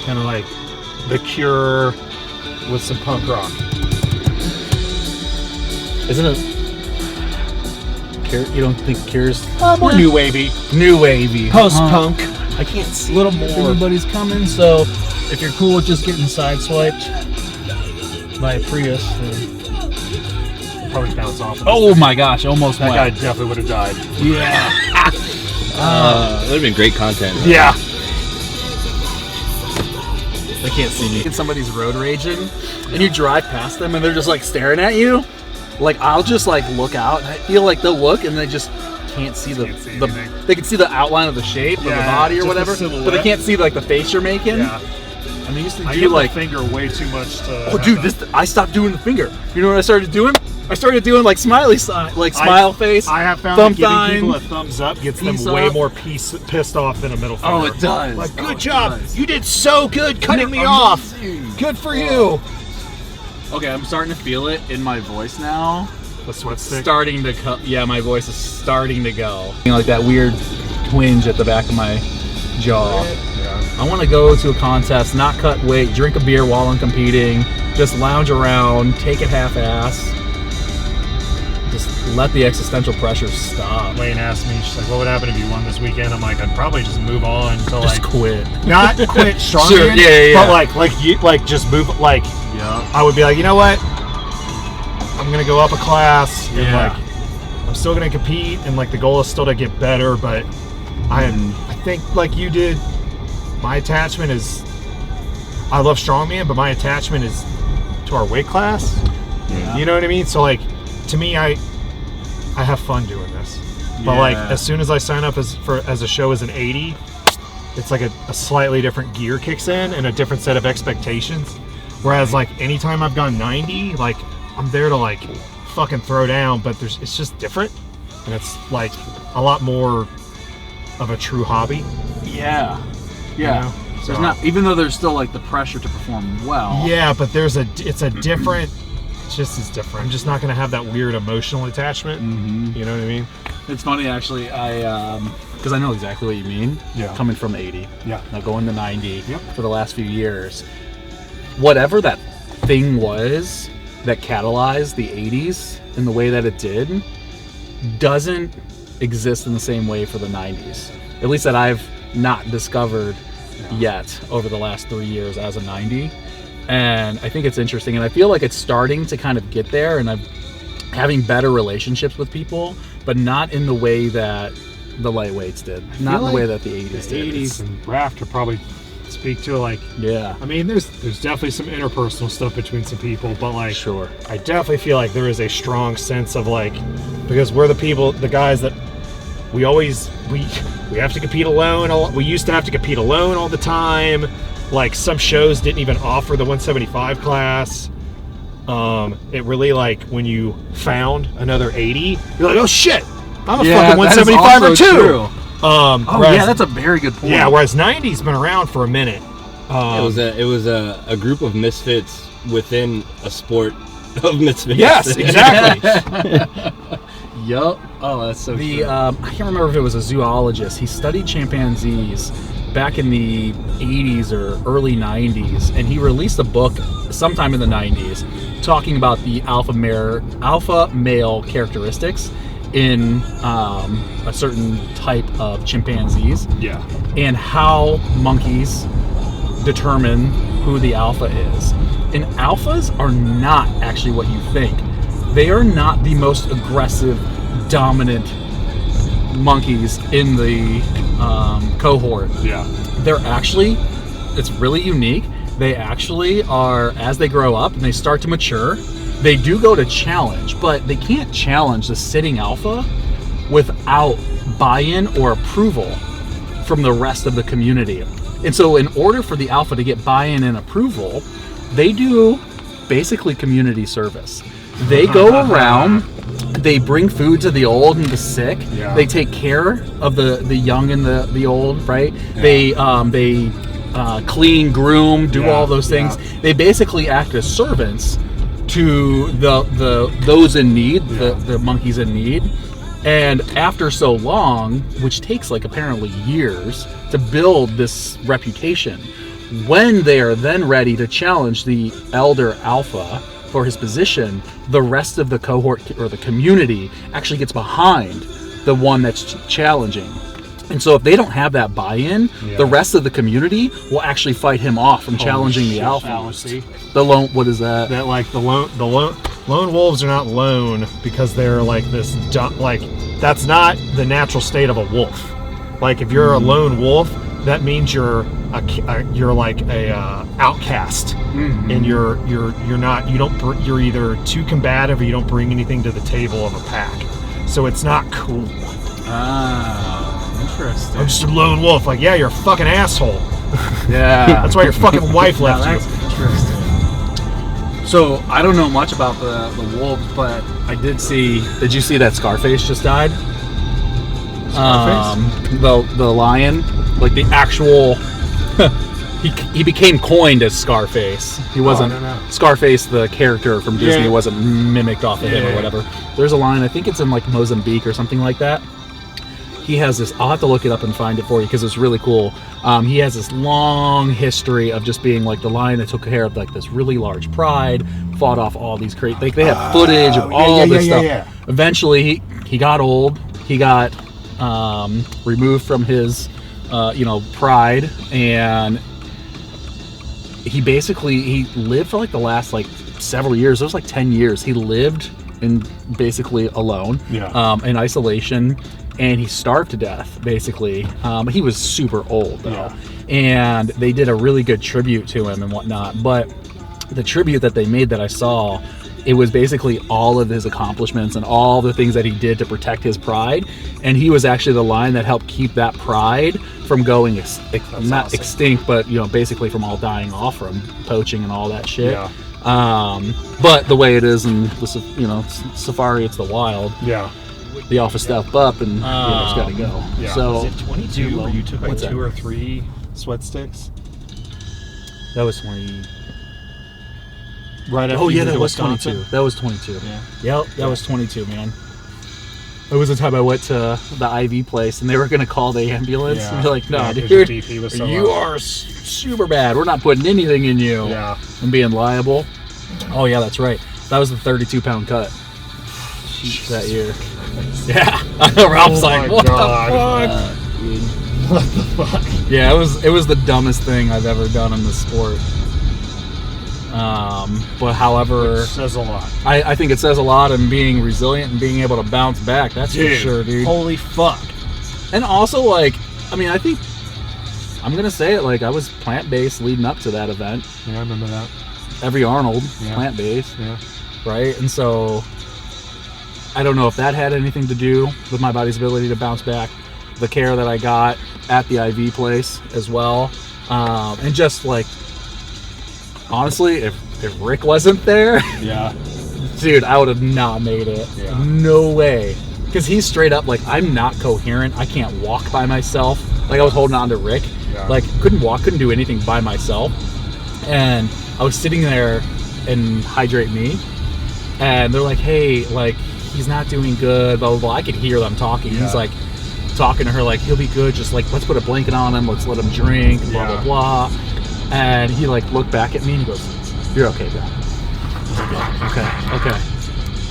kind of like The Cure with some punk rock. Isn't it? You don't think Cure's More new wavy. new wavy? Post-punk. I can't see A little if more. anybody's coming. So if you're cool with just getting sideswiped by a Prius, then... Probably bounce off. Oh my gosh! Almost That went. guy definitely would have died. Yeah. That would have been great content. Yeah. They can't see me. Somebody's road raging, and you drive past them, and they're just like staring at you. Like I'll just like look out, and I feel like they'll look, and they just can't see Can't see the anything. they can see the outline of the shape of the body or just the whatever, silhouette. but they can't see like the face you're making. Yeah. And they used to I do give like, the finger way too much to. oh dude, I stopped doing the finger. You know what I started doing? I started doing like smiley sign, like smile face. I have found thumb that giving sign, people a thumbs up gets them peace way up. more pissed off than a middle finger. Oh, it does. Like, Oh, good it job. does. You did so good cutting me off. Good for you. Okay, I'm starting to feel it in my voice now. The sweat stick. Starting to yeah, my voice is starting to go. Like that weird twinge at the back of my jaw. Yeah. I want to go to a contest, not cut weight, drink a beer while I'm competing, just lounge around, take it half-ass. Just let the existential pressure stop. Lane asked me, she's like, what would happen if you won this weekend? I'm like, I'd probably just move on to Just like quit. not quit strongman, Sure, yeah. but like just move like Yeah. I would be like, you know what? I'm gonna go up a class and Yeah. like I'm still gonna compete and like the goal is still to get better, but I think like you did, my attachment is I love strongman, but my attachment is to our weight class. Yeah. You know what I mean? So like to me I have fun doing this. But like Yeah. as soon as I sign up as a show as an 80, it's like a slightly different gear kicks in and a different set of expectations. Whereas like anytime I've gone 90, like I'm there to like fucking throw down, but it's just different. And it's like a lot more of a true hobby. Yeah. Yeah. You know? There's So- not, even though there's still like the pressure to perform well. Yeah, but it's a different, it's just as different. I'm just not gonna have that weird emotional attachment. Mm-hmm. You know what I mean? It's funny actually, because I know exactly what you mean. Yeah. Coming from 80. Yeah. Now going to 90 Yep. for the last few years. Whatever that thing was that catalyzed the 80s in the way that it did doesn't exist in the same way for the 90s. At least that I've not discovered yet over the last 3 years as a 90. And I think it's interesting, and I feel like it's starting to kind of get there, and I'm having better relationships with people, but not in the way that the lightweights did, not in the way that the 80s The did. 80s and Raph could probably speak to like. Yeah, I mean, there's definitely some interpersonal stuff between some people, but like, sure. I definitely feel like there is a strong sense of like, because we're the guys that we always we have to compete alone. We used to have to compete alone all the time. Like some shows didn't even offer the 175 class. It really like when you found another 80, you're like, oh shit, I'm a fucking 175er too. True. Oh Yeah, that's a very good point. yeah. Whereas 90's been around for a minute. It was a group of misfits within a sport of misfits. Yes, exactly. Yup. Oh, that's so true. I can't remember if it was a zoologist. He studied chimpanzees back in the 80s or early 90s, and he released a book sometime in the 90s talking about the alpha male characteristics in a certain type of chimpanzees, Yeah. and how monkeys determine who the alpha is. And alphas are not actually what you think. They are not the most aggressive, dominant monkeys in the cohort. Yeah. They're actually, it's really unique. They actually are, as they grow up and they start to mature, they do go to challenge, but they can't challenge the sitting alpha without buy-in or approval from the rest of the community. And so in order for the alpha to get buy-in and approval, they do basically community service. They go around, they bring food to the old and the sick. Yeah. They take care of the young and the old, right? Yeah. They clean, groom, do all those things. Yeah. They basically act as servants to those in need, the monkeys in need. And after so long, which takes like apparently years to build this reputation, When they are then ready to challenge the elder alpha for his position, the rest of the cohort or the community actually gets behind the one that's challenging. And so if they don't have that buy-in, the rest of the community will actually fight him off from challenging the alpha. Fallacy. The lone, what is that? That like the lone wolves are not lone because they're like this like that's not the natural state of a wolf. Like if you're a lone wolf, that means you're like a outcast, and you're either too combative or you don't bring anything to the table of a pack. So it's not cool. Interesting. I'm just a lone wolf. Like, yeah, you're a fucking asshole. Yeah. That's why your fucking wife left you. Interesting. So I don't know much about the wolves, but I did see. Did you see that Scarface just died? Scarface? The lion, like the actual. he became coined as Scarface. He wasn't Scarface, the character from Disney, wasn't mimicked off of him or whatever. There's a lion. I think it's in like Mozambique or something like that. He has this. I'll have to look it up and find it for you because it's really cool. He has this long history of just being like the lion that took care of like this really large pride, fought off all these great. Like they have footage of all this stuff. Yeah. Eventually, he got old. He got removed from his, pride, and he lived for like the last like several years. It was like 10 years. He lived in basically alone, in isolation. And he starved to death, basically. He was super old, though. And they did a really good tribute to him and whatnot. But the tribute that they made that I saw, it was basically all of his accomplishments and all the things that he did to protect his pride. And he was actually the lion that helped keep that pride from going, not extinct, but, basically from all dying off from poaching and all that shit. Yeah. But the way it is in the, safari, it's the wild. Yeah. The alpha step up and it's got to go. Yeah. So was it 22 where you took like what's 2 that? or 3 sweat sticks? That was 20. Right after Oh you yeah, went that to was Wisconsin? 22. That was 22. Yeah. Yep, that was 22, man. It was the time I went to the IV place and they were gonna call the ambulance. Yeah. And they're like, "No, Yeah, 'cause dude, your BP was so you low." are super bad. We're not putting anything in you." Yeah. And being liable. Oh yeah, that's right. That was the 32-pound cut that year. Yeah, I know. Ralph's like, my "What God. the fuck?" What the fuck? Yeah, it was the dumbest thing I've ever done in this sport. But however, Which says a lot. I think it says a lot in being resilient and being able to bounce back. That's for sure, dude. Holy fuck. And also, like, I mean, I think I'm gonna say it. Like, I was plant-based leading up to that event. Yeah, I remember that. Every Arnold, Yeah. plant-based, Yeah. right? And so, I don't know if that had anything to do with my body's ability to bounce back. The care that I got at the IV place as well, and just like, honestly, if Rick wasn't there, Yeah. dude, I would have not made it. Yeah. No way. Because he's straight up like, I'm not coherent. I can't walk by myself. Like, I was holding on to Rick. Yeah. Like, couldn't walk, couldn't do anything by myself. And I was sitting there in Hydrate Me. And they're like, hey, like, he's not doing good, blah, blah, blah. I could hear them talking. Yeah. He's like, talking to her like, he'll be good. Just like, let's put a blanket on him. Let's let him drink, blah, Yeah. blah, blah. And he like looked back at me and he goes, you're okay, bro. Okay.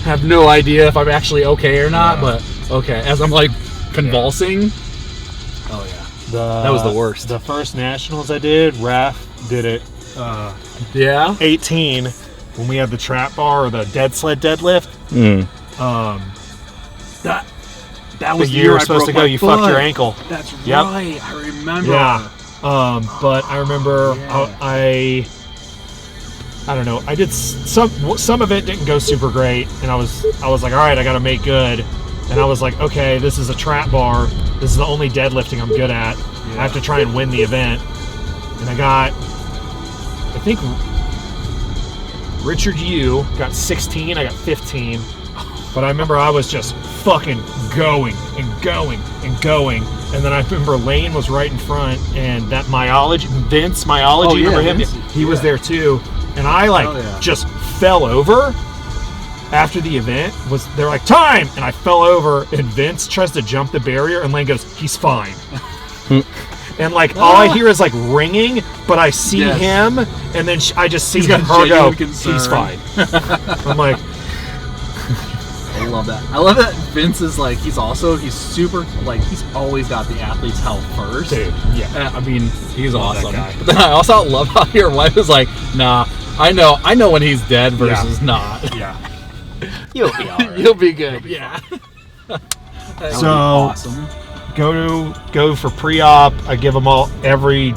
Have no idea if I'm actually okay or not, but okay. As I'm like convulsing. Oh yeah. That was the worst. The first nationals I did, Raph did it Yeah. 18 when we had the trap bar or the dead sled deadlift. That The was the year year you were I supposed to broke go, my you fucked your foot. ankle. That's Yep. right. I remember. Yeah. But I remember I don't know. I did some of it didn't go super great, and I was like, all right, I got to make good. And I was like, okay, this is a trap bar. This is the only deadlifting I'm good at. I have to try and win the event. And I think Richard Yu got 16. I got 15. But I remember I was just fucking going and going and going. And then I remember Lane was right in front, and that Vince Myology, remember him? Vince, He was there too. And I just fell over after the event. They're like, time! And I fell over, and Vince tries to jump the barrier, and Lane goes, he's fine. And like all I hear is like ringing, but I see him, and then I just see her go, he's fine. I'm like, I love that. I love that Vince is like, he's super, like, he's always got the athlete's health first. Dude, yeah. I mean, he's awesome. That guy. But then I also love how your wife is like, nah, I know when he's dead versus not. Yeah. You'll be all right. You'll be good. Yeah. So, awesome. go for pre-op. I give them every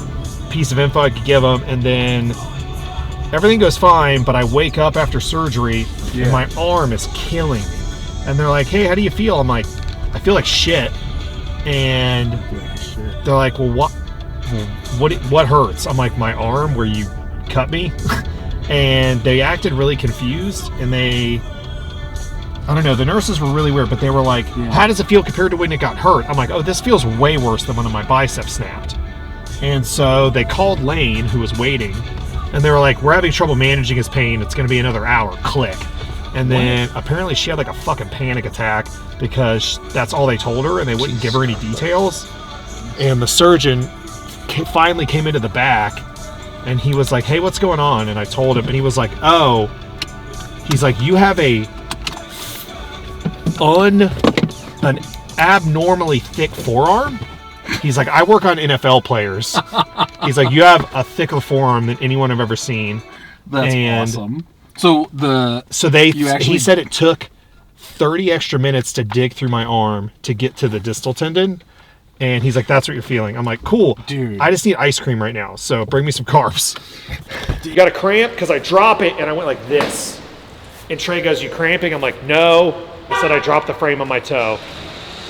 piece of info I could give them, and then everything goes fine. But I wake up after surgery, and my arm is killing me. And they're like, "Hey, how do you feel?" I'm like, "I feel like shit." And they're like, "Well, what hurts?" I'm like, "My arm where you cut me." And they acted really confused, and I don't know, the nurses were really weird, but they were like, how does it feel compared to when it got hurt? I'm like, oh, this feels way worse than when my bicep snapped. And so they called Lane, who was waiting, and they were like, we're having trouble managing his pain. It's going to be another hour. Click. And then apparently she had like a fucking panic attack because that's all they told her, and they wouldn't give her any details. And the surgeon finally came into the back, and he was like, hey, what's going on? And I told him, and he was like, oh, he's like, you have an abnormally thick forearm. He's like, I work on NFL players. He's like, you have a thicker forearm than anyone I've ever seen. That's awesome. He said it took 30 extra minutes to dig through my arm to get to the distal tendon. And he's like, that's what you're feeling. I'm like, cool. Dude. I just need ice cream right now, so bring me some carbs. You got a cramp? Because I drop it, and I went like this. And Trey goes, you cramping? I'm like, no. I said I dropped the frame on my toe.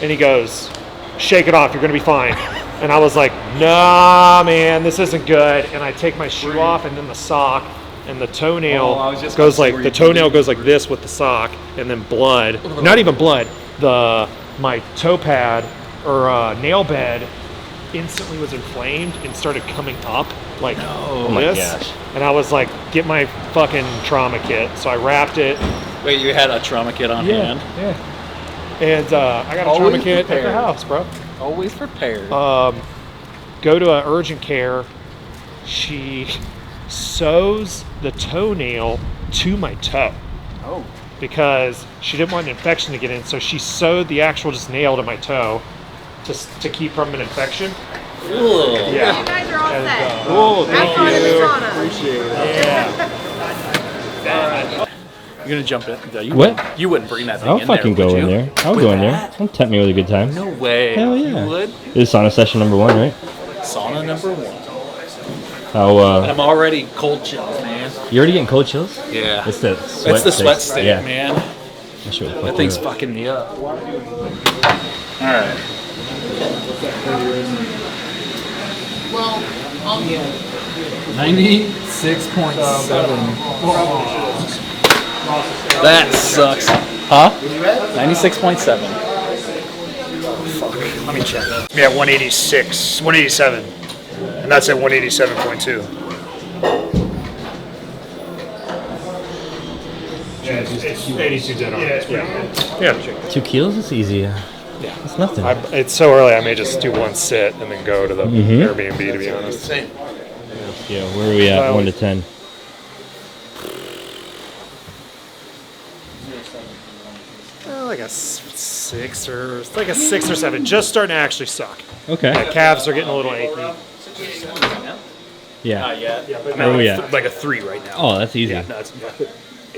And he goes, shake it off. You're going to be fine. And I was like, nah, man, this isn't good. And I take my shoe off, and then the sock, and the toenail goes like, the toenail goes like this with the sock, and then blood. Not even blood. My toe pad or nail bed instantly was inflamed and started coming up like this. Oh my gosh. And I was like, get my fucking trauma kit. So I wrapped it. Wait, you had a trauma kit on hand? Yeah. And I got a trauma kit at the house, bro. Always prepared. Go to an urgent care. She sews the toenail to my toe. Oh. Because she didn't want an infection to get in, so she sewed the actual just nail to my toe to keep from an infection. Cool. Yeah. You guys are all set. Cool. Thank fun in the you. sauna. Appreciate it. Yeah. You're gonna jump in? What? You wouldn't bring that thing I'll in fucking there, go would in you? there. I'll go in there. Don't tempt me with a good time. No way. Hell yeah. You would? This is sauna session number 1, right? Sauna number 1. How, I'm already cold chills, man. you already getting cold chills? Yeah. It's the sweat It's the sweat stick. stick, Yeah. man. That thing's fucking me up. Alright. Well, 96.7. That sucks. Huh? 96.7. Let me check. Yeah, 186, 187. And that's at 187.2. Yeah, it's 82 dead on. Yeah. 2 kilos? It's easy. Yeah. It's nothing. It's so early, I may just do one sit and then go to the Airbnb, to be honest. Yeah, where are we at? 1 to 10. Like a 6 or 7. Just starting to actually suck. Okay. My calves are getting a little achy. Yeah. But Where are we at? like a 3 right now. Oh, that's easy. No, it's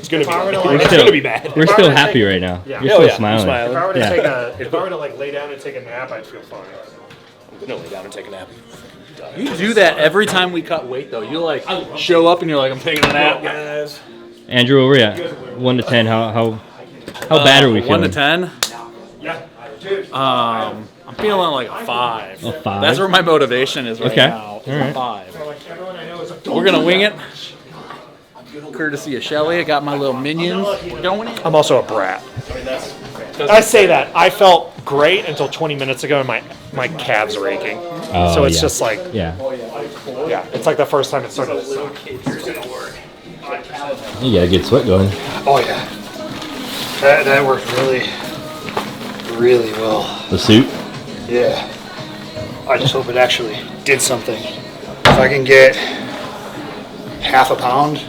gonna be. We're It's still, gonna be bad. We're still happy right now. Yeah. You're Oh, still yeah. smiling. If I were to Yeah. if I were to like lay down and take a nap, I'd feel fine. I'm gonna lay down and take a nap. You do that every time we cut weight, though. You like show up and you're like, I'm taking a nap, guys. Andrew, where are we at? 1 to 10. How bad are we feeling? 1 to 10? Yeah. I'm feeling like a 5. A 5? That's where my motivation is right Okay. now. Is All right. a 5. We're gonna wing it. Courtesy of Shelly, I got my little minions going. I'm also a brat. I say that. I felt great until 20 minutes ago, and my calves are aching. Oh, So it's yeah. just like, Yeah. it's like the first time it started to suck. You got a good sweat going. Oh yeah. That worked really, really well. The suit? Yeah. I just hope it actually did something. If I can get half a pound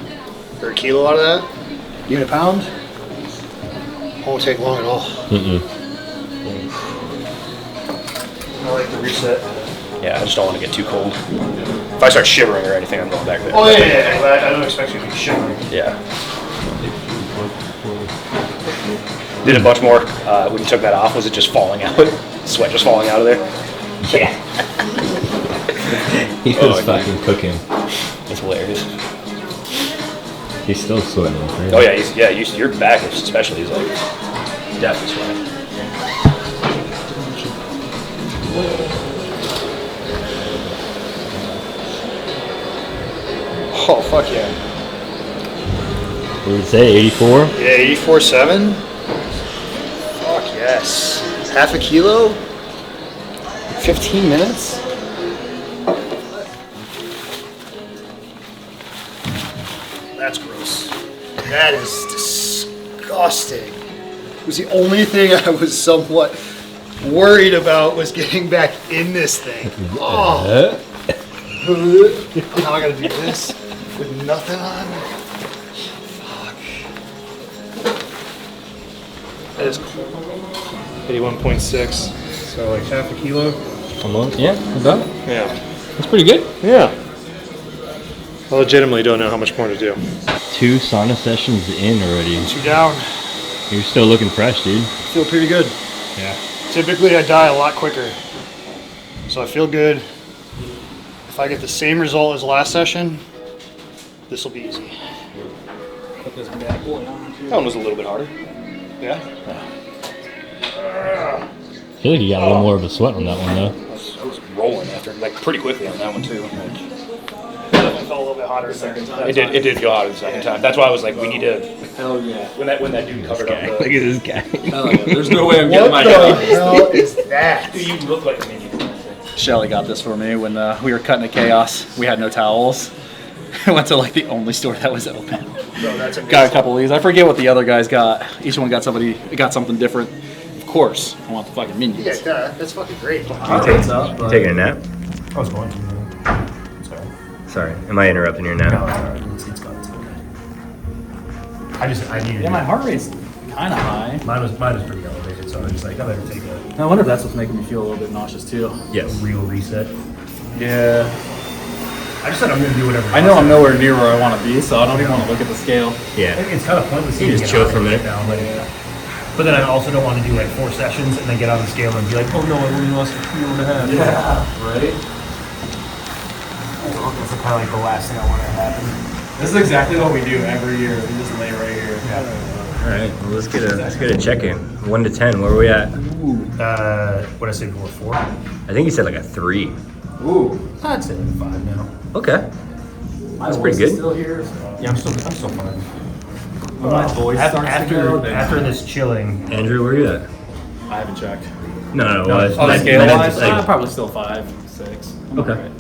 or a kilo out of that, even a pound, won't take long at all. I like the reset. Yeah, I just don't want to get too cold. If I start shivering or anything, I'm going back there. Oh yeah. I don't expect you to be shivering. Yeah. Did a bunch more when you took that off. Was it just falling out? Sweat just falling out of there? Yeah. He was fucking cooking. It's hilarious. He's still sweating. Right? Oh yeah, your back especially is like definitely sweating. Oh fuck yeah. What did it say, 84? Yeah, 84.7. Fuck yes. Half a kilo? 15 minutes? That's gross. That is disgusting. It was the only thing I was somewhat worried about was getting back in this thing. Oh. Now I gotta do this with nothing on. That is cool. 81.6, so like half a kilo. Almost. Yeah, about. Yeah. That's pretty good. Yeah. I legitimately don't know how much more to do. 2 sauna sessions in already. 2 down. You're still looking fresh, dude. Feel pretty good. Yeah. Typically I die a lot quicker. So I feel good. If I get the same result as last session, this will be easy. That one was a little bit harder. Yeah? I feel like you got a little more of a sweat on that one, though. I was rolling after, like, pretty quickly on that one too. Definitely felt a little bit hotter the second time. It did feel hotter the second time. That's why I was like, we need to. Hell yeah. When that dude covered up Look at the. this guy. Hell yeah. There's no way I'm getting What my the head hell is that? You look like a minion. Shelly got this for me when we were cutting a chaos. We had no towels. I went to like the only store that was open. Bro, that's amazing. Got a couple of these. I forget what the other guys got. Each one got something different. Of course, I want the fucking minions. Yeah, that's fucking great. You taking a nap? I was going to. Sorry. Sorry, am I interrupting your nap? No, it's gone. It's okay. I needed. Yeah, my heart rate's kind of high. Mine was pretty elevated, so I was just like, I better take a I wonder if that's what's making me feel a little bit nauseous too. Yes. real reset. Yeah. I just said I'm gonna do whatever. I know I'm nowhere near where I want to be, so I don't even want to look at the scale. Yeah. It's kind of pointless. You to just get chill on for a it minute. now, but then I also don't want to do like 4 sessions and then get on the scale and be like, oh no, I only lost a kilo and a half. Yeah. Right. That's kind of like the last thing I want to happen. This is exactly what we do every year. We just lay right here. All right. Well, let's get a check in. 1 to 10. Where are we at? What did I say before? 4? I think you said like a 3. Ooh. I'd say like 5 now. Okay. That's pretty good. Still here. So. Yeah, I'm still fine. When my voice starts to go, then After this chilling, Andrew, where are you at? I haven't checked. No. On the scale wise, probably still 5, 6. I'm Okay. alright.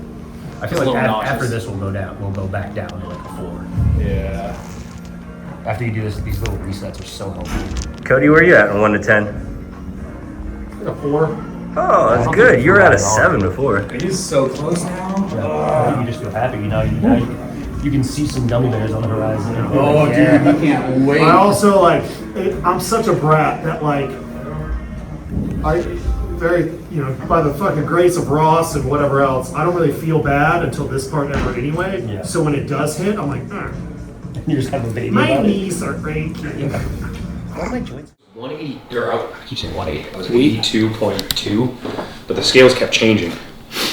I feel It's a like little nauseous. after this we'll go down. We'll go back down to like a 4. Yeah. After you do this, these little resets are so helpful. Cody, where are you at on 1 to 10? A 4. Oh, that's good. You were at a 7 before. He's so close now. You just feel happy. You can see some gummy bears on the horizon. Oh, Yeah. dude, I can't wait. I also I'm such a brat that by the fucking grace of Ross and whatever else, I don't really feel bad until this part ever anyway. Yeah. So when it does hit, I'm like, You just have a baby. my about it. knees are aching. 180, or I keep saying 180. I was 82.2, but the scales kept changing.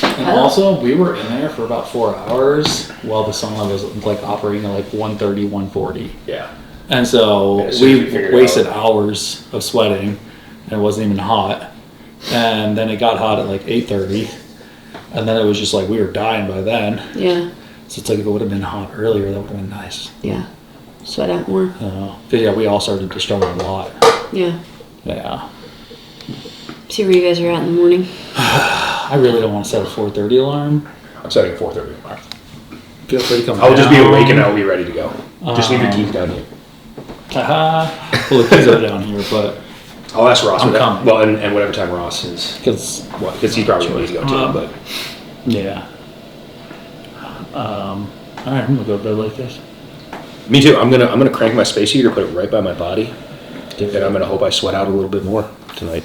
And also, we were in there for about 4 hours while the sauna was like operating at like 130, 140. Yeah. And so As soon as we we figured it wasted out. hours of sweating, and it wasn't even hot. And then it got hot at like 8:30, and then it was just like we were dying by then. Yeah, So it's like if it would have been hot earlier, that would have been nice. yeah. Sweat out more. But yeah, we all started to struggle a lot. Yeah. Yeah. See where you guys are at in the morning. I really don't want to set a 4:30 alarm. I'm setting a 4:30 tomorrow. Feel free to come I'll just be down. awake and I'll be ready to go. Just leave your keys down here. Well, the keys are down here, but I'll ask Ross. I'm whatever- coming. Well, and whatever time Ross is. Because Because he probably needs to go too, but. yeah. All right, I'm gonna go to bed like this. Me too. I'm gonna crank my space heater, put it right by my body, and I'm gonna hope I sweat out a little bit more tonight.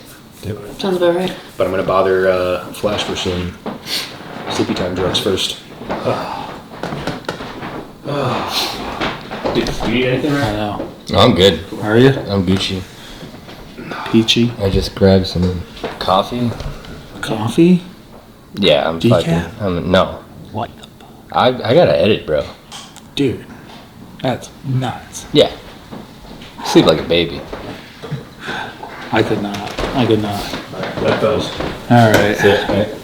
Sounds about right. But I'm gonna bother Flash for some sleepy time drugs first. Dude, you need anything, I right? know. I'm good. Are you? I'm Gucci. Peachy. I just grabbed some coffee. Coffee? Yeah, I'm Decaf? fucking. No, What? I gotta edit, bro. Dude, that's nuts. Yeah. Sleep like a baby. I could not. That goes. All right. That's it, right?